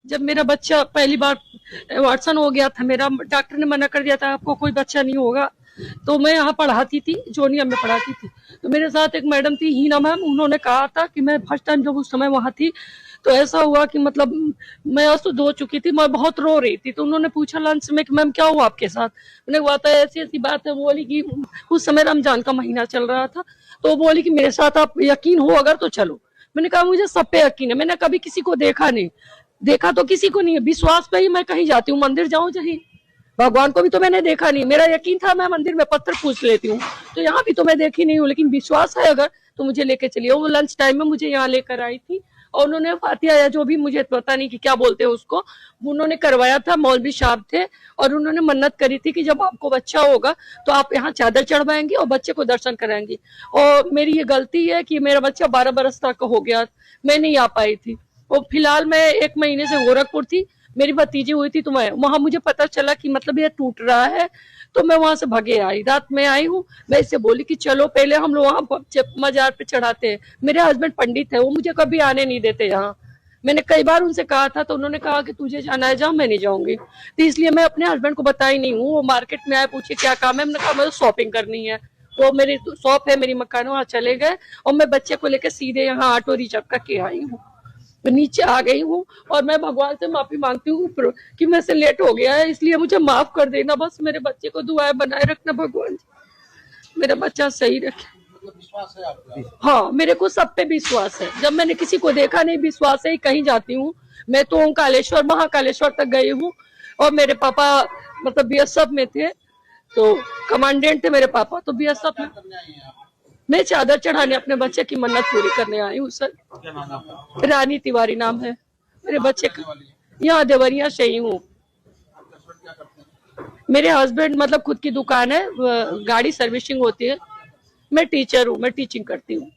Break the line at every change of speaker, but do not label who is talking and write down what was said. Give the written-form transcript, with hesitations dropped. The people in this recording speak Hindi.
जब मेरा बच्चा पहली बार वाटसन हो गया था, मेरा डॉक्टर ने मना कर दिया था आपको कोई बच्चा नहीं होगा, तो मैं यहाँ पढ़ाती थी, जोनिया में पढ़ाती थी। तो मेरे साथ एक मैडम थी हीना मैम, उन्होंने कहा था कि मैं फर्स्ट टाइम जब उस समय वहां थी तो ऐसा हुआ कि मतलब मैं अशुद्ध हो चुकी थी, मैं बहुत रो रही थी। तो उन्होंने पूछा लंच में कि मैम क्या हुआ आपके साथ, मैंने कहा था ऐसी ऐसी बात है। बोली कि उस समय रमजान का महीना चल रहा था, तो बोली कि मेरे साथ आप यकीन हो अगर तो चलो। मैंने कहा मुझे सब पे यकीन है, मैंने कभी किसी को देखा नहीं, देखा तो किसी को नहीं है, विश्वास पे ही मैं कहीं जाती हूँ, मंदिर जाऊं चाहे भगवान को भी तो मैंने देखा नहीं, मेरा यकीन था मैं मंदिर में पत्थर पूछ लेती हूँ, तो यहाँ भी तो मैं देखी नहीं हूँ, लेकिन विश्वास है अगर तो मुझे लेके चलिए। वो लंच टाइम में मुझे यहाँ लेकर आई थी और उन्होंने फातिहा या जो भी मुझे पता नहीं कि क्या बोलते हैं उसको, उन्होंने करवाया था। मौलवी साहब थे और उन्होंने मन्नत करी थी कि जब आपको बच्चा होगा तो आप यहाँ चादर चढ़वाएंगे और बच्चे को दर्शन कराएंगे। और मेरी ये गलती है कि मेरा बच्चा 12 बरस तक हो गया, मैं नहीं आ पाई थी। और फिलहाल मैं 1 महीने से गोरखपुर थी, मेरी भतीजी हुई थी, तो मैं वहां मुझे पता चला कि मतलब ये टूट रहा है, तो मैं वहां से भगे आई, रात में आई हूँ। मैं इससे बोली कि चलो पहले हम लोग वहां मजार पे चढ़ाते हैं। मेरे हस्बैंड पंडित है, वो मुझे कभी आने नहीं देते यहाँ। मैंने कई बार उनसे कहा था तो उन्होंने कहा कि तुझे जाना है जाओ, मैं नहीं जाऊंगी। तो इसलिए मैं अपने हस्बैंड को बताई नहीं हूँ। वो मार्केट में आए, पूछे क्या काम है, मैंने कहा मुझे शॉपिंग करनी है। वो मेरी शॉप है, मेरी मकान, वहां चले गए और मैं बच्चे को लेकर सीधे यहाँ ऑटो रिजर्व करके आई हूँ, नीचे आ गई हूँ। और मैं भगवान से माफी मांगती हूँ कि मैं से लेट हो गया है, इसलिए मुझे माफ कर देना। बस मेरे बच्चे को दुआएं बनाए रखना भगवान जी, मेरा बच्चा सही रखे।
विश्वास है आपका?
हाँ, मेरे को सब पे विश्वास है, जब मैंने किसी को देखा नहीं, विश्वास है ही कहीं जाती हूँ। मैं तो ओंकालेश्वर महाकालेश्वर तक गई हूँ। और मेरे पापा मतलब बीएसएफ में थे, तो कमांडेंट थे मेरे पापा, तो बीएसएफ में मैं चादर चढ़ाने अपने बच्चे की मन्नत पूरी करने आई हूँ सर।
क्या नाम है आपका?
रानी तिवारी नाम है मेरे बच्चे का, यहाँ देवरिया से ही हूँ। मेरे हस्बैंड मतलब खुद की दुकान है, गाड़ी सर्विसिंग होती है। मैं टीचर हूँ, मैं टीचिंग करती हूँ।